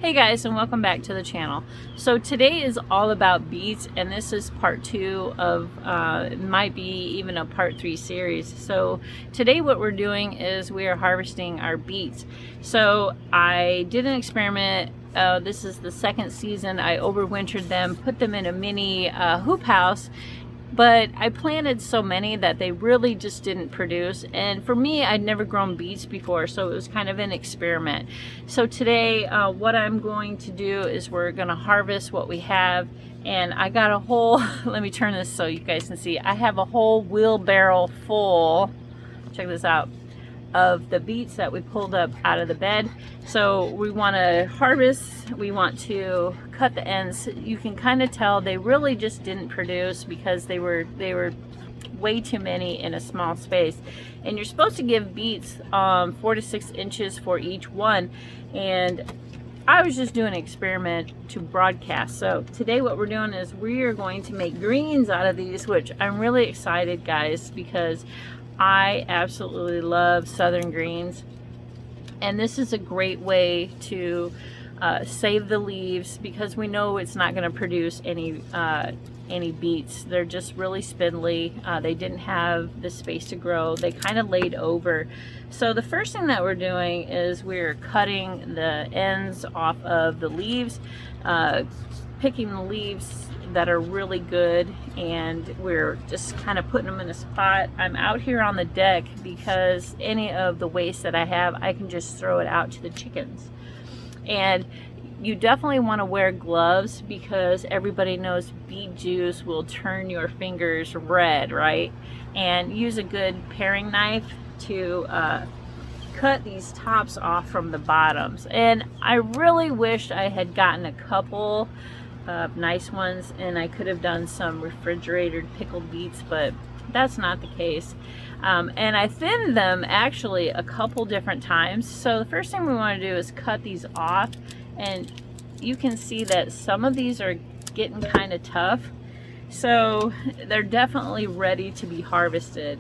Hey guys, and welcome back to the channel. So today is all about beets, and this is part 2 of it might be even a part 3 series. So today what we're doing is we are harvesting our beets. So I did an experiment. This is the second season. I overwintered them, put them in a mini hoop house, but I planted so many that they really just didn't produce. And for me, I'd never grown beets before, so it was kind of an experiment. So today, what I'm going to do is we're gonna harvest what we have. And I got a whole, let me turn this so you guys can see. I have a whole wheelbarrow full, check this out, of the beets that we pulled up out of the bed. So we want to harvest, we want to cut the ends. You can kind of tell they really just didn't produce because they were way too many in a small space. And you're supposed to give beets 4 to 6 inches for each one. And I was just doing an experiment to broadcast. So today what we're doing is we are going to make greens out of these, which I'm really excited, guys, because I absolutely love southern greens, and this is a great way to save the leaves because we know it's not going to produce any beets. They're just really spindly. They didn't have the space to grow. They kind of laid over. So the first thing that we're doing is we're cutting the ends off of the leaves, picking the leaves that are really good, and we're just kind of putting them in a spot. I'm out here on the deck because any of the waste that I have, I can just throw it out to the chickens. And you definitely want to wear gloves because everybody knows beet juice will turn your fingers red, right? And use a good paring knife to cut these tops off from the bottoms. And I really wished I had gotten a couple nice ones and I could have done some refrigerated pickled beets, but that's not the case. And I thinned them actually a couple different times. So the first thing we want to do is cut these off, and you can see that some of these are getting kind of tough, so they're definitely ready to be harvested.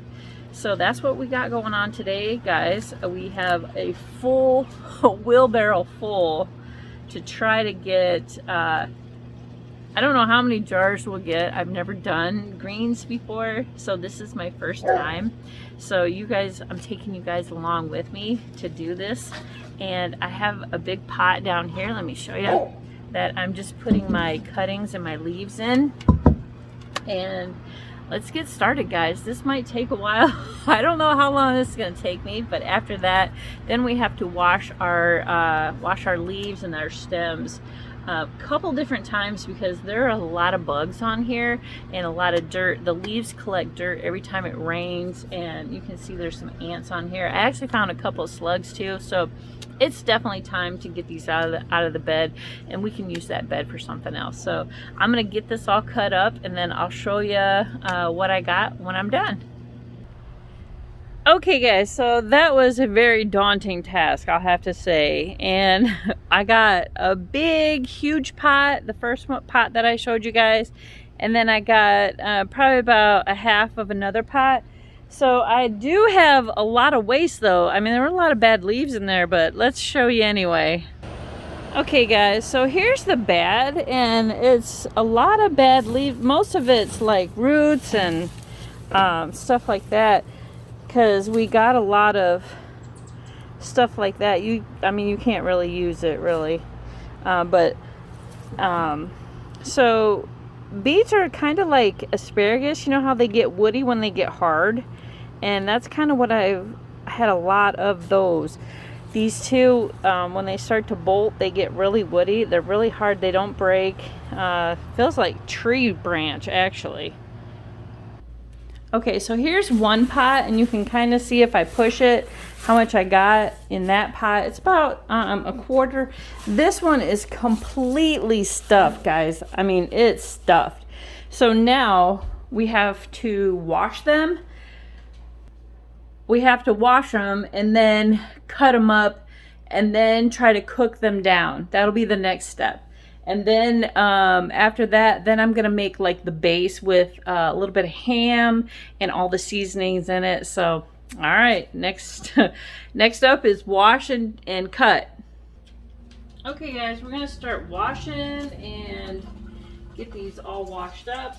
So that's what we got going on today, guys. We have a full wheelbarrow full to try to get I don't know how many jars we'll get. I've never done greens before, so this is my first time. So you guys, I'm taking you guys along with me to do this. And I have a big pot down here. Let me show you that I'm just putting my cuttings and my leaves in. And let's get started, guys. This might take a while. I don't know how long this is going to take me, but after that, then we have to wash our leaves and our stems a couple different times because there are a lot of bugs on here and a lot of dirt. The leaves collect dirt every time it rains, and you can see there's some ants on here. I actually found a couple of slugs too, so it's definitely time to get these out of the bed, and we can use that bed for something else. So I'm gonna get this all cut up, and then I'll show you what I got when I'm done. Okay guys, so that was a very daunting task, I'll have to say. And I got a big, huge pot, the first pot that I showed you guys. And then I got probably about a half of another pot. So I do have a lot of waste though. I mean, there were a lot of bad leaves in there, but let's show you anyway. Okay guys, so here's the bad, and it's a lot of bad leaves. Most of it's like roots and stuff like that. Because we got a lot of stuff like that. I mean, you can't really use it really. So beets are kind of like asparagus. You know how they get woody when they get hard? And that's kind of what I had a lot of those. These two, when they start to bolt, they get really woody. They're really hard. They don't break. Feels like tree branch, actually. Okay, so here's one pot, and you can kind of see if I push it, how much I got in that pot. It's about a quarter. This one is completely stuffed, guys. I mean, it's stuffed. So now we have to wash them. We have to wash them and then cut them up and then try to cook them down. That'll be the next step. And then after that, then I'm gonna make like the base with a little bit of ham and all the seasonings in it. So, all right, next up is wash and cut. Okay guys, we're gonna start washing and get these all washed up.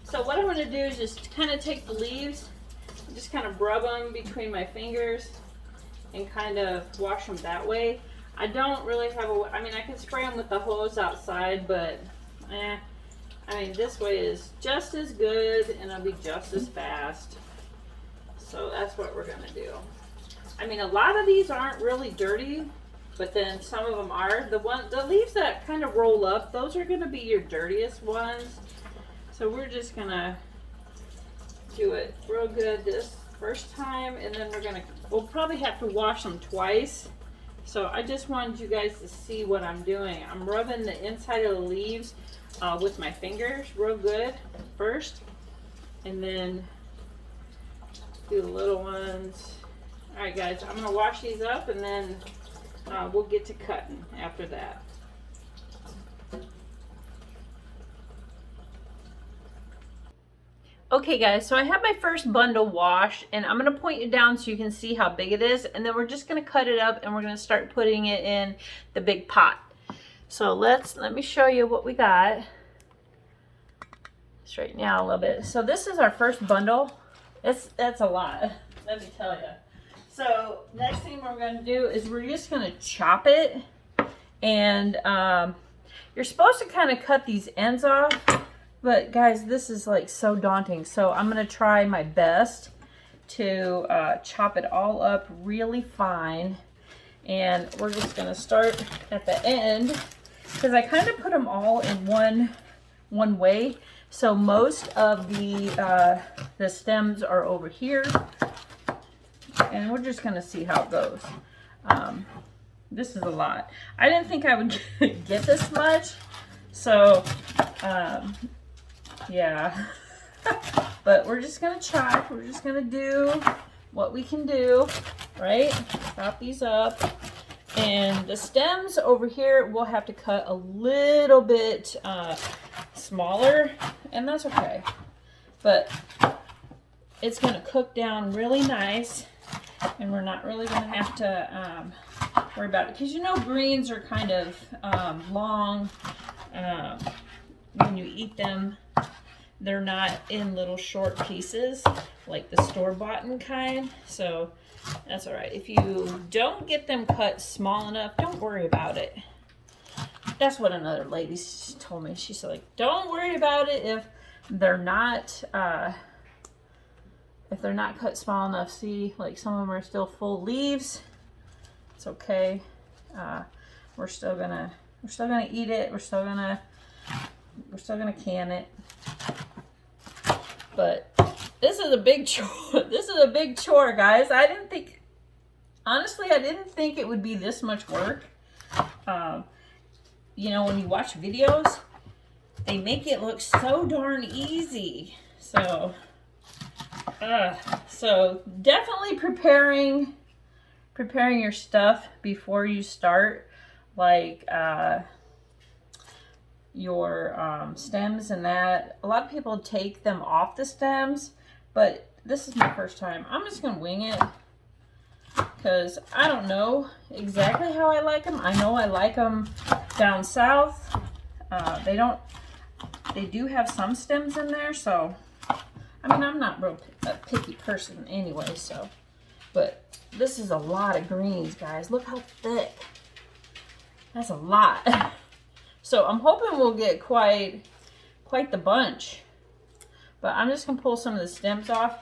So what I'm gonna do is just kind of take the leaves, just kind of rub them between my fingers and kind of wash them that way. I don't really have a, I mean I can spray them with the hose outside, but I mean this way is just as good and it'll be just as fast. So that's what we're gonna do. I mean a lot of these aren't really dirty, but then some of them are. The leaves that kind of roll up, those are gonna be your dirtiest ones. So we're just gonna do it real good this first time, and then we'll probably have to wash them twice. So I just wanted you guys to see what I'm doing. I'm rubbing the inside of the leaves with my fingers real good first, and then do the little ones. All right guys, I'm gonna wash these up and then we'll get to cutting after that. Okay guys, so I have my first bundle washed, and I'm going to point it down so you can see how big it is, and then we're just going to cut it up and we're going to start putting it in the big pot. So let me show you what we got. Straighten out a little bit. So this is our first bundle. That's a lot, let me tell you. So next thing we're going to do is we're just going to chop it, and you're supposed to kind of cut these ends off. But guys, this is like so daunting. So I'm going to try my best to chop it all up really fine. And we're just going to start at the end, because I kind of put them all in one way. So most of the stems are over here. And we're just going to see how it goes. This is a lot. I didn't think I would get this much. So yeah, but we're just gonna chop. We're just gonna do what we can do, right? Chop these up, and the stems over here we'll have to cut a little bit smaller, and that's okay. But it's gonna cook down really nice, and we're not really gonna have to worry about it, because you know greens are kind of long. When you eat them, they're not in little short pieces like the store-bought kind, so that's all right. If you don't get them cut small enough, don't worry about it. That's what another lady told me. She said, like, don't worry about it if they're not cut small enough. See, like some of them are still full leaves. It's okay. We're still gonna eat it. We're still gonna can it. But this is a big chore. This is a big chore, guys. Honestly, I didn't think it would be this much work. You know, when you watch videos, they make it look so darn easy. So definitely preparing your stuff before you start, like your stems and that. A lot of people take them off the stems, but this is my first time. I'm just gonna wing it, because I don't know exactly how I like them. I know I like them down south. They do have some stems in there, so I mean, I'm not a picky person anyway, so. But this is a lot of greens, guys. Look how thick. That's a lot. So I'm hoping we'll get quite the bunch. But I'm just gonna pull some of the stems off.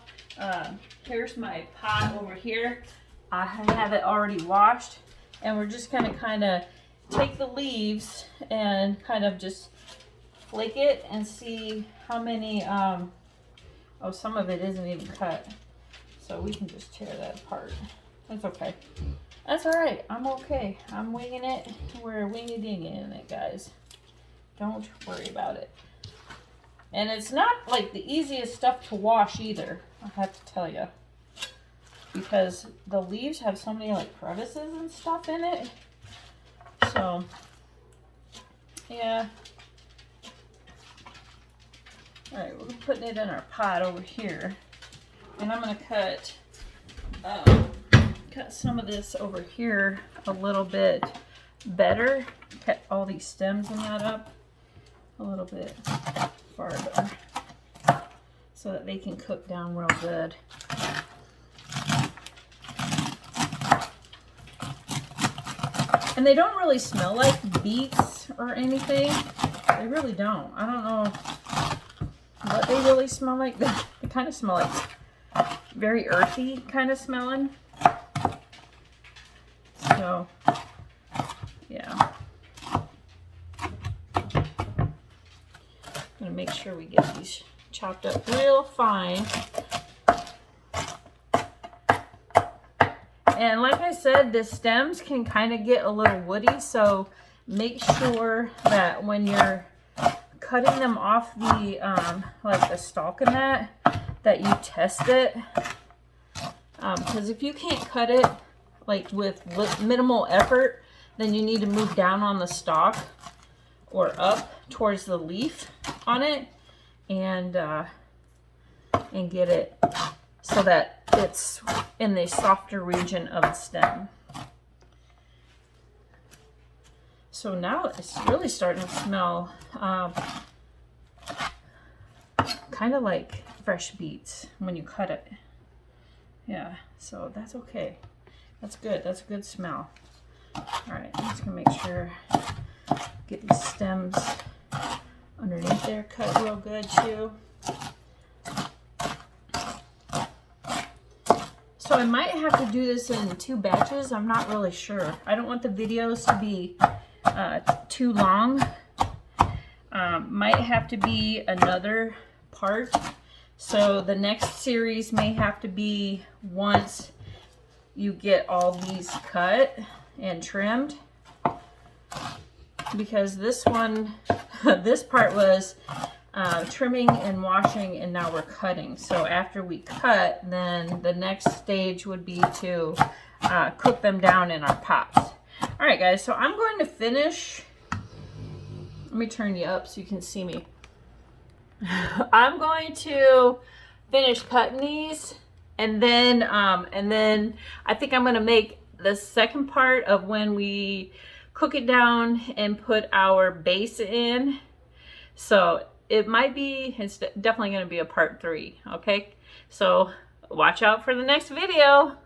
Here's my pot over here. I have it already washed, and we're just gonna kind of take the leaves and kind of just flake it and see how many. Oh, some of it isn't even cut, so we can just tear that apart. That's okay. That's all right. I'm okay. I'm winging it. We're wingy-dinging it, guys. Don't worry about it. And it's not like the easiest stuff to wash either, I have to tell you, because the leaves have so many like crevices and stuff in it. So yeah. All right, we're putting it in our pot over here, and I'm gonna cut some of this over here a little bit better. Cut all these stems and that up a little bit farther so that they can cook down real good. And they don't really smell like beets or anything. They really don't. I don't know what they really smell like. They kind of smell like very earthy kind of smelling. So, yeah. I'm going to make sure we get these chopped up real fine. And like I said, the stems can kind of get a little woody, so make sure that when you're cutting them off the like the stalk and that you test it, because if you can't cut it like with minimal effort, then you need to move down on the stalk or up towards the leaf on it and get it so that it's in the softer region of the stem. So now it's really starting to smell kind of like fresh beets when you cut it. Yeah, so that's okay. That's good. That's a good smell. All right, I'm just gonna make sure get these stems underneath there cut real good too. So I might have to do this in 2 batches. I'm not really sure. I don't want the videos to be too long. Might have to be another part. So the next series may have to be once you get all these cut and trimmed. Because this one, this part was trimming and washing, and now we're cutting. So after we cut, then the next stage would be to cook them down in our pots. All right, guys, so I'm going to finish. Let me turn you up so you can see me. I'm going to finish cutting these, and then I think I'm going to make the second part of when we cook it down and put our base in. So it might be, it's definitely going to be a part 3, okay? So watch out for the next video.